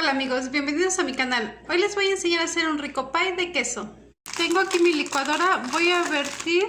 Hola amigos, bienvenidos a mi canal. Hoy les voy a enseñar a hacer un rico pie de queso. Tengo aquí mi licuadora, voy a vertir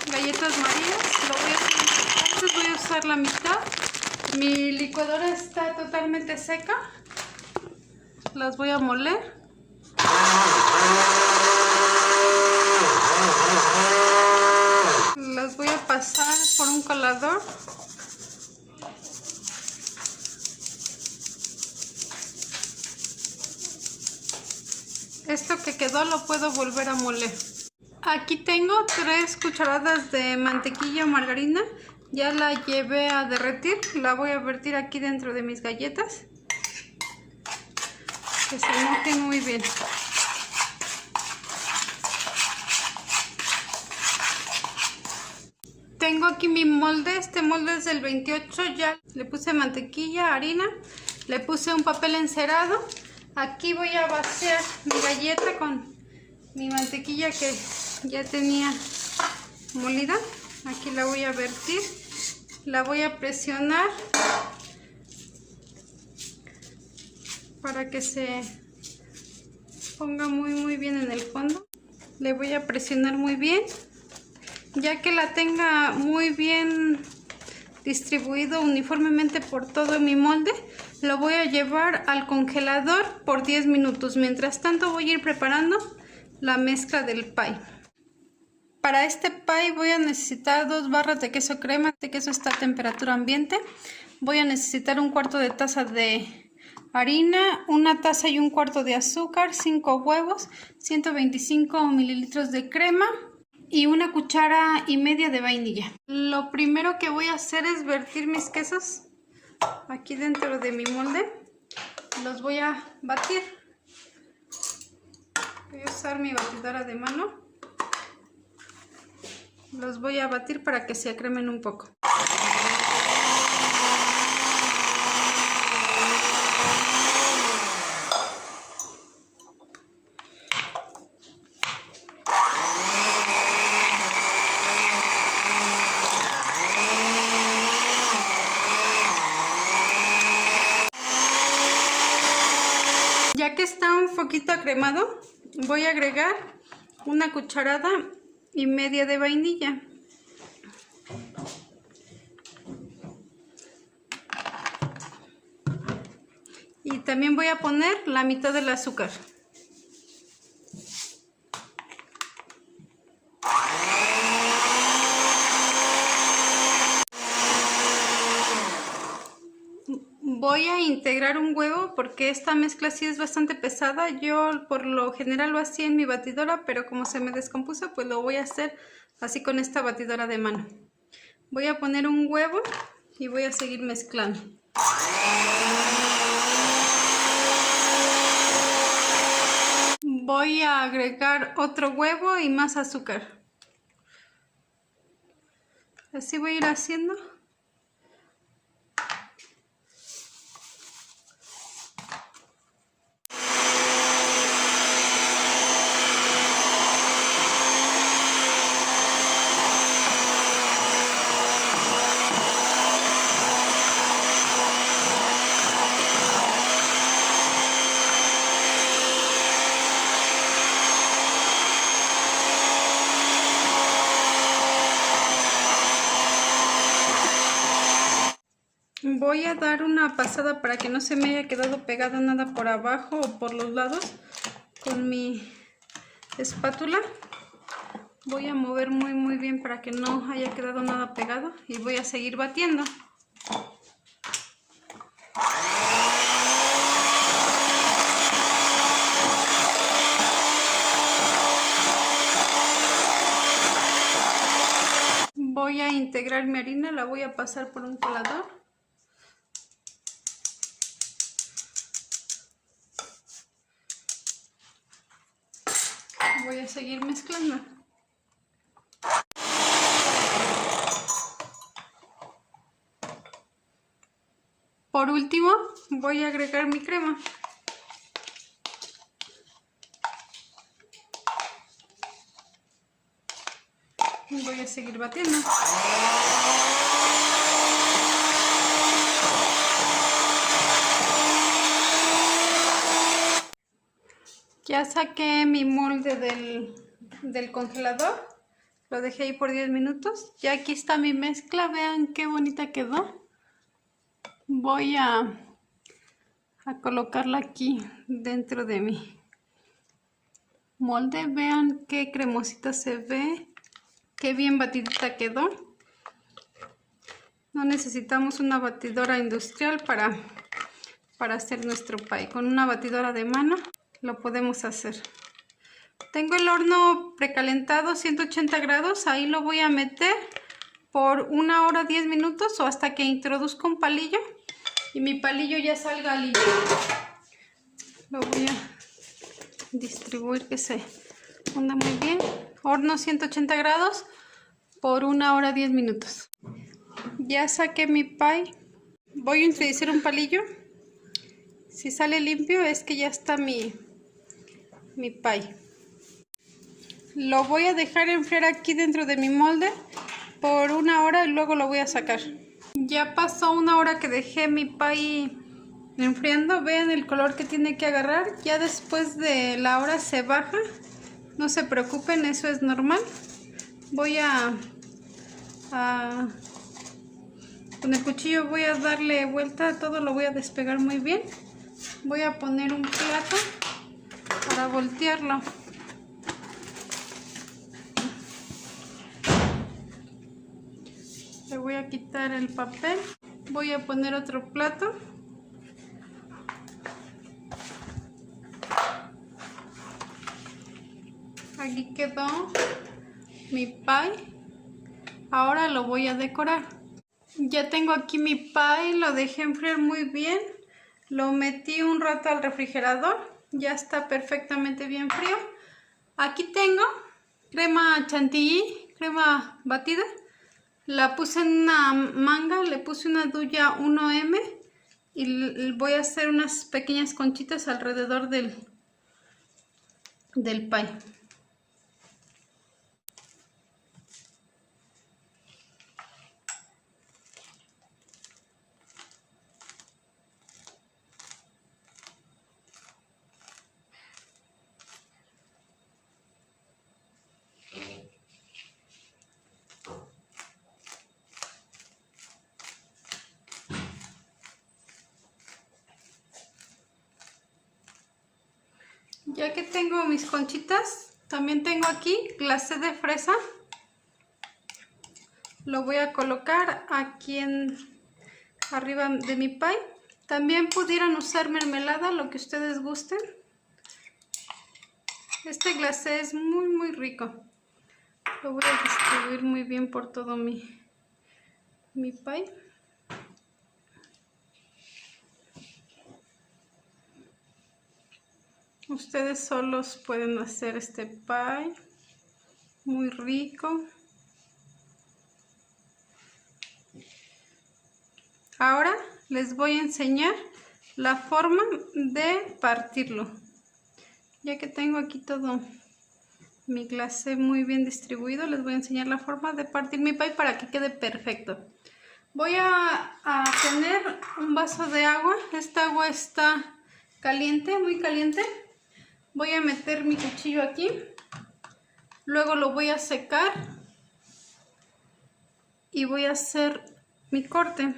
galletas Marías. Lo voy a hacer en partes, voy a usar la mitad. Mi licuadora está totalmente seca. Las voy a moler. Las voy a pasar por un colador. Esto que quedó lo puedo volver a moler. Aquí tengo 3 cucharadas de mantequilla o margarina. Ya la llevé a derretir. La voy a vertir aquí dentro de mis galletas. Que se mojen muy bien. Tengo aquí mi molde. Este molde es del 28. Ya le puse mantequilla, harina. Le puse un papel encerado. Aquí voy a vaciar mi galleta con mi mantequilla que ya tenía molida. Aquí la voy a vertir. La voy a presionar para que se ponga muy bien en el fondo. Le voy a presionar muy bien. Ya que la tenga muy bien distribuido uniformemente por todo mi molde, lo voy a llevar al congelador por 10 minutos. Mientras tanto voy a ir preparando la mezcla del pie. Para este pie voy a necesitar 2 barras de queso crema. Este queso está a temperatura ambiente. Voy a necesitar 1/4 de taza de harina, 1 taza y 1/4 de azúcar, 5 huevos, 125 mililitros de crema y 1,5 cucharadas de vainilla. Lo primero que voy a hacer es vertir mis quesos aquí dentro de mi molde. Los voy a batir. Voy a usar mi batidora de mano. Los voy a batir para que se acremen un poco. Ya que está un poquito acremado, voy a agregar 1,5 cucharadas de vainilla. Y también voy a poner la mitad del azúcar. Voy a integrar un huevo porque esta mezcla sí es bastante pesada. Yo por lo general lo hacía en mi batidora, pero como se me descompuso, pues lo voy a hacer así con esta batidora de mano. Voy a poner un huevo y voy a seguir mezclando. Voy a agregar otro huevo y más azúcar. Así voy a ir haciendo. Voy a dar una pasada para que no se me haya quedado pegado nada por abajo o por los lados con mi espátula. Voy a mover muy bien para que no haya quedado nada pegado y voy a seguir batiendo. Voy a integrar mi harina, la voy a pasar por un colador. Voy a seguir mezclando. Por último, voy a agregar mi crema. Voy a seguir batiendo. Ya saqué mi molde del congelador. Lo dejé ahí por 10 minutos. Ya aquí está mi mezcla. Vean qué bonita quedó. Voy a colocarla aquí dentro de mi molde. Vean qué cremosita se ve. Qué bien batidita quedó. No necesitamos una batidora industrial para hacer nuestro pie. Con una batidora de mano lo podemos hacer. Tengo el horno precalentado 180 grados. Ahí lo voy a meter por 1 hora 10 minutos o hasta que introduzca un palillo y mi palillo ya salga limpio. Lo voy a distribuir que se hunda muy bien. Horno 180 grados por 1 hora 10 minutos. Ya saqué mi pie. Voy a introducir un palillo. Si sale limpio es que ya está mi pie. Lo voy a dejar enfriar aquí dentro de mi molde por 1 hora y luego lo voy a sacar. Ya pasó 1 hora que dejé mi pie enfriando. Vean el color que tiene que agarrar. Ya después de la hora se baja. No se preocupen, eso es normal. Voy con el cuchillo voy a darle vuelta, todo lo voy a despegar muy bien. Voy a poner un plato para voltearlo. Le voy a quitar el papel. Voy a poner otro plato. Aquí quedó mi pie. Ahora lo voy a decorar. Ya tengo aquí mi pie, lo dejé enfriar muy bien. Lo metí un rato al refrigerador. Ya está perfectamente bien frío. Aquí tengo crema chantilly, crema batida. La puse en una manga, le puse una duya 1M y voy a hacer unas pequeñas conchitas alrededor del pie. Ya que tengo mis conchitas, también tengo aquí glacé de fresa. Lo voy a colocar aquí arriba de mi pie. También pudieran usar mermelada, lo que ustedes gusten. Este glacé es muy rico. Lo voy a distribuir muy bien por todo mi pie. Ustedes solos pueden hacer este pie muy rico. Ahora les voy a enseñar la forma de partirlo. Ya que tengo aquí todo mi glacé muy bien distribuido, les voy a enseñar la forma de partir mi pie para que quede perfecto. Voy a poner un vaso de agua. Esta agua está caliente, muy caliente. Voy a meter mi cuchillo aquí. Luego lo voy a secar. Y voy a hacer mi corte.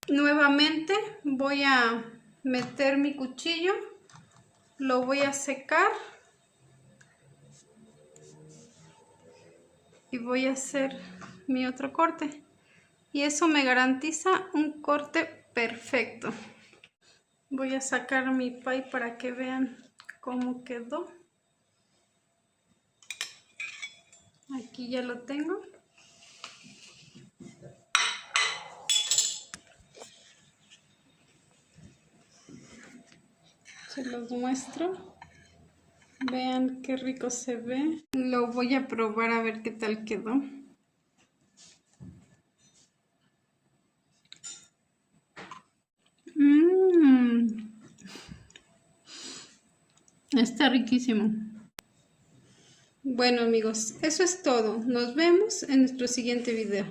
Nuevamente voy a meter mi cuchillo. Lo voy a secar. Y voy a hacer mi otro corte. Y eso me garantiza un corte perfecto. Voy a sacar mi pie para que vean cómo quedó. Aquí ya lo tengo. Se los muestro. Vean qué rico se ve. Lo voy a probar a ver qué tal quedó. Está riquísimo. Bueno amigos, eso es todo. Nos vemos en nuestro siguiente video.